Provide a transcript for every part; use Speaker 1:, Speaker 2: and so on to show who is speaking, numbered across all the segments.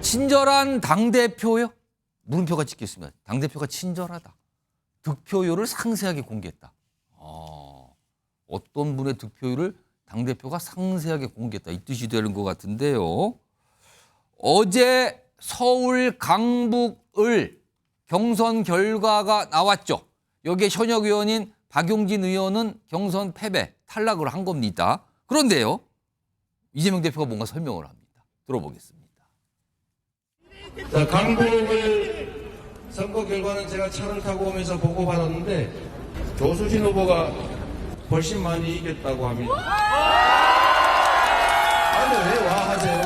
Speaker 1: 친절한 당대표요? 물음표가 찍혔습니다. 당대표가 친절하다. 득표율을 상세하게 공개했다. 어떤 분의 득표율을 당대표가 상세하게 공개했다. 이 뜻이 되는 것 같은데요. 어제 서울 강북을 경선 결과가 나왔죠. 여기에 현역 의원인 박용진 의원은 경선 패배, 탈락을 한 겁니다. 그런데요. 이재명 대표가 뭔가 설명을 합니다. 들어보겠습니다.
Speaker 2: 자, 강북을 선거 결과는 제가 차를 타고 오면서 보고받았는데 조수진 후보가 훨씬 많이 이겼다고 합니다. 아니 왜 와 하세요?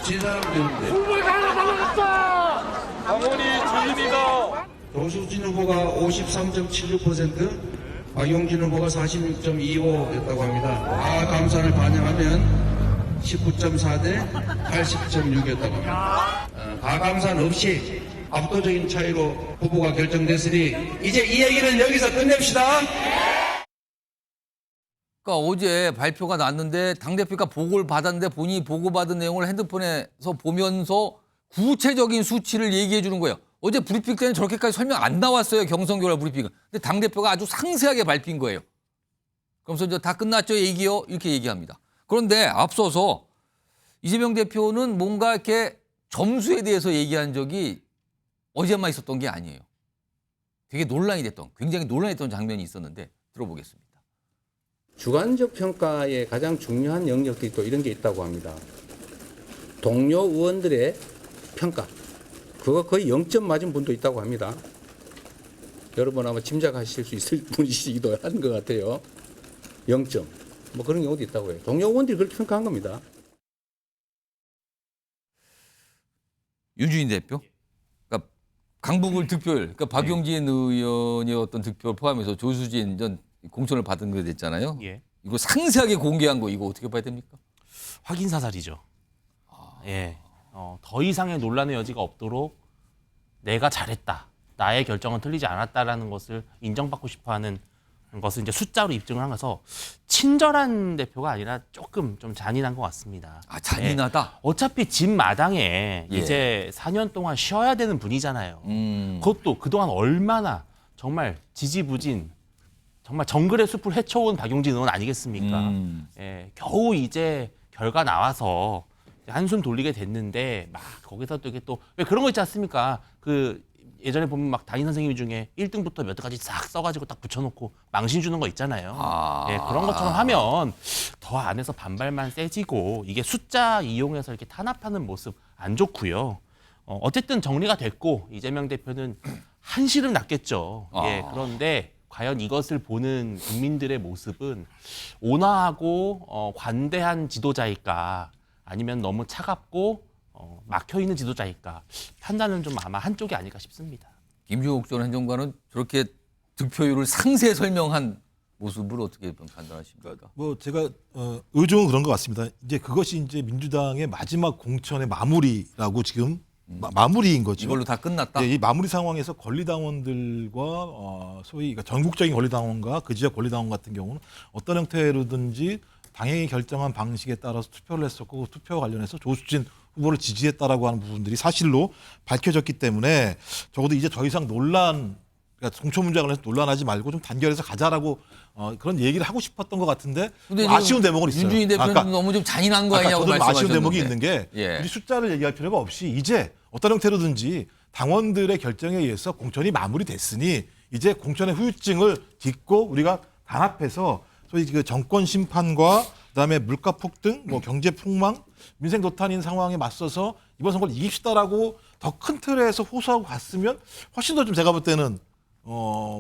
Speaker 2: 진 사람들인데.
Speaker 3: 후보가 하나 남았어. 강원이 주인이다.
Speaker 2: 조수진 후보가 53.76%, 박용진 후보가 46.25였다고 합니다. 감산을 반영하면 19.4 대 80.6이었다고 합니다. 가감산 없이 압도적인 차이로 후보가 결정됐으니 이제 이 얘기는 여기서 끝냅시다.
Speaker 1: 그러니까 어제 발표가 났는데 당대표가 보고를 받았는데 본인이 보고받은 내용을 핸드폰에서 보면서 구체적인 수치를 얘기해 주는 거예요. 어제 브리핑 때는 저렇게까지 설명 안 나왔어요. 경선 결과 브리핑은. 근데 당대표가 아주 상세하게 밝힌 거예요. 그러면서 이제 다 끝났죠 얘기요? 이렇게 얘기합니다. 그런데 앞서서 이재명 대표는 뭔가 이렇게 점수에 대해서 얘기한 적이 어제만 있었던 게 아니에요. 되게 논란이 됐던, 굉장히 논란이 됐던 장면이 있었는데 들어보겠습니다.
Speaker 4: 주관적 평가에 가장 중요한 영역들이 또 이런 게 있다고 합니다. 동료 의원들의 평가. 그거 거의 0점 맞은 분도 있다고 합니다. 여러분 아마 짐작하실 수 있을 분이시기도 한 것 같아요. 0점. 뭐 그런 경우도 있다고 해요. 동료 의원들이 그렇게 평가한 겁니다.
Speaker 1: 윤주인 대표? 그러니까 강북을 득표율, 그러니까 박용진 의원의 어떤 득표를 포함해서 조수진 전 공천을 받은 거 됐잖아요.
Speaker 5: 예.
Speaker 1: 이거 상세하게 공개한 거 이거 어떻게 봐야 됩니까?
Speaker 5: 확인 사살이죠. 예. 더 이상의 논란의 여지가 없도록 내가 잘했다. 나의 결정은 틀리지 않았다라는 것을 인정받고 싶어하는 것을 이제 숫자로 입증을 하면서 친절한 대표가 아니라 조금 좀 잔인한 것 같습니다.
Speaker 1: 잔인하다?
Speaker 5: 예. 어차피 집 마당에
Speaker 1: 예.
Speaker 5: 이제 4년 동안 쉬어야 되는 분이잖아요. 그것도 그동안 얼마나 정말 지지부진 정말 정글의 숲을 헤쳐온 박용진 의원 아니겠습니까? 예, 겨우 이제 결과 나와서 한숨 돌리게 됐는데 막 거기서 또 이게 또 왜 그런 거 있지 않습니까? 그 예전에 보면 막 담임 선생님 중에 1등부터 몇 등까지 싹 써가지고 딱 붙여놓고 망신 주는 거 있잖아요. 예, 그런 것처럼 하면 더 안에서 반발만 세지고 이게 숫자 이용해서 이렇게 탄압하는 모습 안 좋고요. 어쨌든 정리가 됐고 이재명 대표는 한시름 났겠죠. 예, 그런데 과연 이것을 보는 국민들의 모습은 온화하고 관대한 지도자일까 아니면 너무 차갑고 막혀있는 지도자일까 판단은 좀 아마 한쪽이 아닐까 싶습니다.
Speaker 1: 김종욱 전 행정관은 저렇게 득표율을 상세히 설명한 모습을 어떻게 판단하십니까?
Speaker 6: 뭐 제가 의중은 그런 것 같습니다. 이제 그것이 이제 민주당의 마지막 공천의 마무리라고 지금 마무리인 거죠.
Speaker 1: 이걸로 다 끝났다?
Speaker 6: 이 마무리 상황에서 권리당원들과 소위 그러니까 전국적인 권리당원과 그 지역 권리당원 같은 경우는 어떤 형태로든지 당연히 결정한 방식에 따라서 투표를 했었고 그 투표와 관련해서 조수진 후보를 지지했다라고 하는 부분들이 사실로 밝혀졌기 때문에 적어도 이제 더 이상 그러니까 공천 문제에 관해서 논란하지 말고 좀 단결해서 가자라고 그런 얘기를 하고 싶었던 것 같은데 아쉬운 대목은 있어요.
Speaker 1: 윤주인 대표는 너무 좀 잔인한 거 아니냐고
Speaker 6: 저도
Speaker 1: 말씀하셨는데.
Speaker 6: 아쉬운 대목이 있는 게 우리 숫자를 얘기할 필요가 없이 이제 어떤 형태로든지 당원들의 결정에 의해서 공천이 마무리됐으니 이제 공천의 후유증을 딛고 우리가 단합해서 소위 그 정권 심판과 그다음에 물가 폭등, 뭐 경제 폭망, 민생 도탄인 상황에 맞서서 이번 선거를 이깁시다라고 더 큰 틀에서 호소하고 갔으면 훨씬 더 좀 제가 볼 때는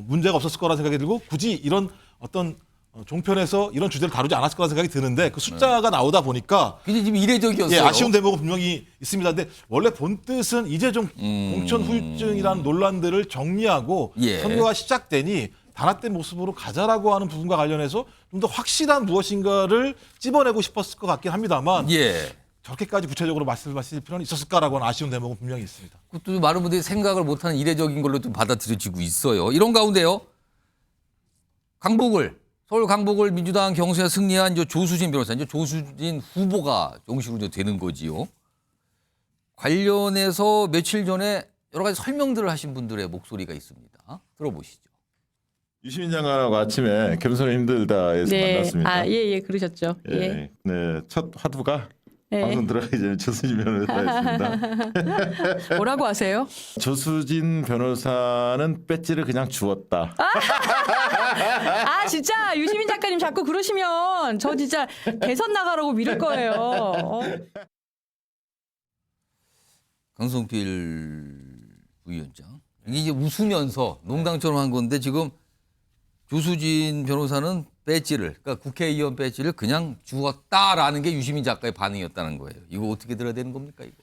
Speaker 6: 문제가 없었을 거라는 생각이 들고 굳이 이런 어떤 종편에서 이런 주제를 다루지 않았을 거라는 생각이 드는데 그 숫자가 나오다 보니까
Speaker 1: 근데 지금 이례적이었어요.
Speaker 6: 예, 아쉬운 대목은 분명히 있습니다. 근데 원래 본 뜻은 이제 좀 공천 후유증이라는 논란들을 정리하고 선거가 시작되니 단합된 모습으로 가자라고 하는 부분과 관련해서 좀 더 확실한 무엇인가를 찝어내고 싶었을 것 같긴 합니다만 저렇게까지 구체적으로 말씀하실 필요는 있었을까라고 하는 아쉬운 대목은 분명히 있습니다.
Speaker 1: 그것도 많은 분들이 생각을 못하는 이례적인 걸로 좀 받아들여지고 있어요. 이런 가운데요. 서울 강북을 민주당 경선에 승리한 조수진 변호사, 이제 조수진 후보가 정식으로 되는 거지요. 관련해서 며칠 전에 여러 가지 설명들을 하신 분들의 목소리가 있습니다. 들어보시죠.
Speaker 3: 유시민 장관하고 아침에 겸손히 힘들다에서 만났습니다.
Speaker 7: 아, 예, 그러셨죠. 예.
Speaker 3: 네, 첫 화두가
Speaker 7: 예.
Speaker 3: 방송 들어가기 전에 조수진 변호사였습니다.
Speaker 7: 뭐라고 하세요?
Speaker 3: 조수진 변호사는 배지를 그냥 주었다.
Speaker 7: 아, 진짜 유시민 작가님 자꾸 그러시면 저 진짜 대선 나가라고 밀을 거예요.
Speaker 1: 강성필 부위원장. 이게 이제 웃으면서 농담처럼 한 건데 지금 조수진 변호사는 배지를, 그러니까 국회의원 배지를 그냥 주었다라는 게 유시민 작가의 반응이었다는 거예요. 이거 어떻게 들어야 되는 겁니까, 이거?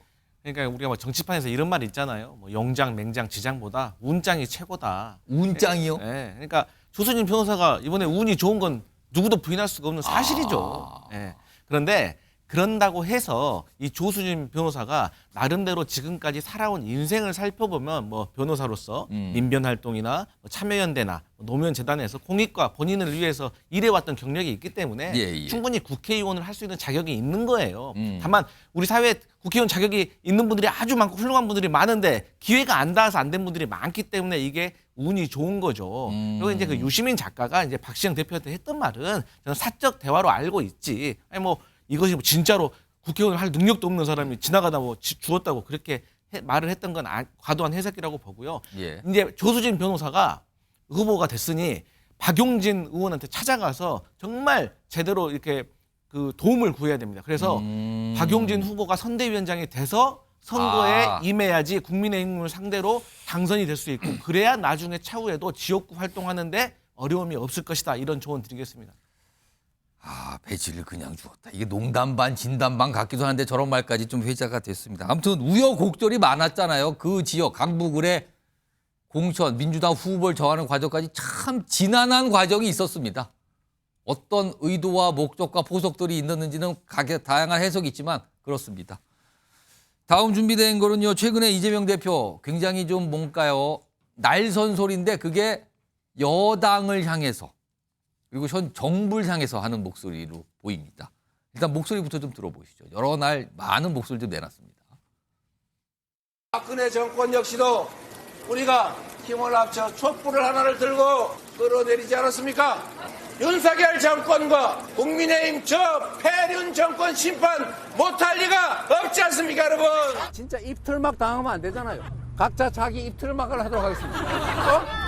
Speaker 8: 그러니까 우리가 뭐 정치판에서 이런 말 있잖아요. 뭐 영장, 맹장, 지장보다 운장이 최고다.
Speaker 1: 운장이요?
Speaker 8: 예. 그러니까 조수진 변호사가 이번에 운이 좋은 건 누구도 부인할 수가 없는 사실이죠. 예. 그런데 그런다고 해서 이 조수진 변호사가 나름대로 지금까지 살아온 인생을 살펴보면 뭐 변호사로서 민변 활동이나 뭐 참여연대나 노무현 재단에서 공익과 본인을 위해서 일해왔던 경력이 있기 때문에
Speaker 1: 예.
Speaker 8: 충분히 국회의원을 할 수 있는 자격이 있는 거예요. 다만 우리 사회에 국회의원 자격이 있는 분들이 아주 많고 훌륭한 분들이 많은데 기회가 안 닿아서 안 된 분들이 많기 때문에 이게 운이 좋은 거죠. 그리고 이제 그 유시민 작가가 이제 박시영 대표한테 했던 말은 저는 사적 대화로 알고 있지. 아니 뭐 이것이 뭐 진짜로 국회의원을 할 능력도 없는 사람이 지나가다 뭐 주었다고 그렇게 말을 했던 건 과도한 해석이라고 보고요.
Speaker 1: 예.
Speaker 8: 이제 조수진 변호사가 후보가 됐으니 박용진 의원한테 찾아가서 정말 제대로 이렇게 그 도움을 구해야 됩니다. 그래서 박용진 후보가 선대위원장이 돼서 선거에 임해야지 국민의힘을 상대로 당선이 될 수 있고 그래야 나중에 차후에도 지역구 활동하는데 어려움이 없을 것이다. 이런 조언 드리겠습니다.
Speaker 1: 배지를 그냥 주었다. 이게 농담 반 진담 반 같기도 한데 저런 말까지 좀 회자가 됐습니다. 아무튼 우여곡절이 많았잖아요. 그 지역 강북을의 공천 민주당 후보를 정하는 과정까지 참 지난한 과정이 있었습니다. 어떤 의도와 목적과 포석들이 있었는지는 다양한 해석이 있지만 그렇습니다. 다음 준비된 거는요. 최근에 이재명 대표 굉장히 좀 뭔가요. 날선소리인데 그게 여당을 향해서 그리고 현 정부를 향해서 하는 목소리로 보입니다. 일단 목소리부터 좀 들어보시죠. 여러 날 많은 목소리 좀 내놨습니다.
Speaker 9: 박근혜 정권 역시도 우리가 힘을 합쳐 촛불을 하나를 들고 끌어내리지 않았습니까? 윤석열 정권과 국민의힘 저 폐륜 정권 심판 못할 리가 없지 않습니까, 여러분?
Speaker 4: 진짜 입틀막 당하면 안 되잖아요. 각자 자기 입틀막을 하도록 하겠습니다.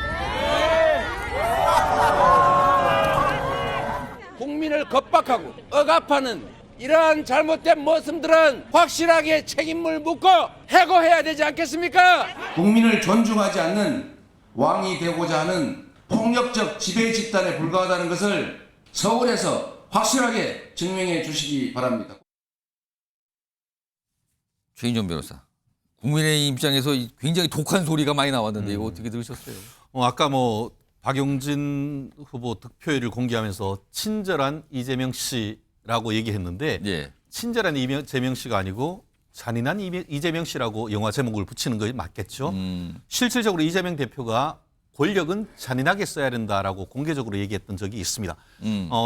Speaker 9: 국민을 겁박하고 억압하는 이러한 잘못된 모습들은 확실하게 책임을 묻고 해고해야 되지 않겠습니까? 국민을 존중하지 않는 왕이 되고자 하는 폭력적 지배 집단에 불과하다는 것을 서울에서 확실하게 증명해 주시기 바랍니다.
Speaker 1: 최인정 변호사. 국민의힘 입장에서 굉장히 독한 소리가 많이 나왔는데 이거 어떻게 들으셨어요?
Speaker 10: 아까 뭐 박용진 후보 득표율을 공개하면서 친절한 이재명 씨라고 얘기했는데
Speaker 1: 예.
Speaker 10: 친절한 이재명 씨가 아니고 잔인한 이재명 씨라고 영화 제목을 붙이는 거 맞겠죠? 실질적으로 이재명 대표가 권력은 잔인하게 써야 된다라고 공개적으로 얘기했던 적이 있습니다.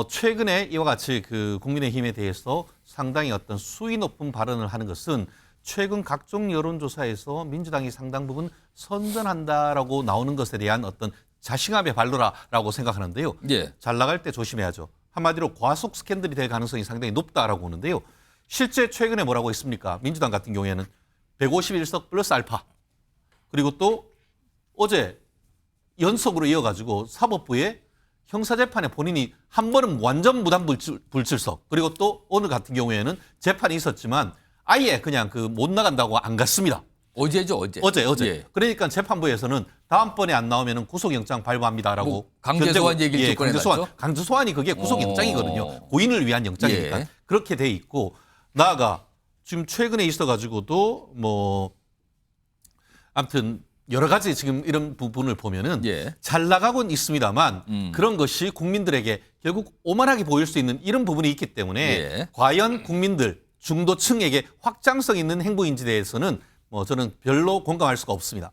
Speaker 10: 최근에 이와 같이 그 국민의힘에 대해서 상당히 어떤 수위 높은 발언을 하는 것은 최근 각종 여론조사에서 민주당이 상당 부분 선전한다라고 나오는 것에 대한 어떤 자신감의 발로라고 생각하는데요.
Speaker 1: 예.
Speaker 10: 잘 나갈 때 조심해야죠. 한마디로 과속 스캔들이 될 가능성이 상당히 높다라고 보는데요. 실제 최근에 뭐라고 했습니까? 민주당 같은 경우에는 151석 플러스 알파. 그리고 또 어제 연속으로 이어가지고 사법부에 형사재판에 본인이 한 번은 완전 무단 불출석. 그리고 또 오늘 같은 경우에는 재판이 있었지만 아예 그냥 그 못 나간다고 안 갔습니다.
Speaker 1: 어제죠, 어제. 예.
Speaker 10: 그러니까 재판부에서는 다음번에 안 나오면 구속영장 발부합니다라고.
Speaker 1: 뭐 강제소환 얘기를 좀 꺼내놨죠?
Speaker 10: 강제소환이 그게 구속영장이거든요. 고인을 위한 영장이니까.
Speaker 1: 예.
Speaker 10: 그렇게 돼 있고 나아가 지금 최근에 있어가지고도 뭐 아무튼 여러 가지 지금 이런 부분을 보면은
Speaker 1: 예.
Speaker 10: 잘 나가곤 있습니다만 그런 것이 국민들에게 결국 오만하게 보일 수 있는 이런 부분이 있기 때문에
Speaker 1: 예.
Speaker 10: 과연 국민들 중도층에게 확장성 있는 행보인지 대해서는 뭐 저는 별로 공감할 수가 없습니다.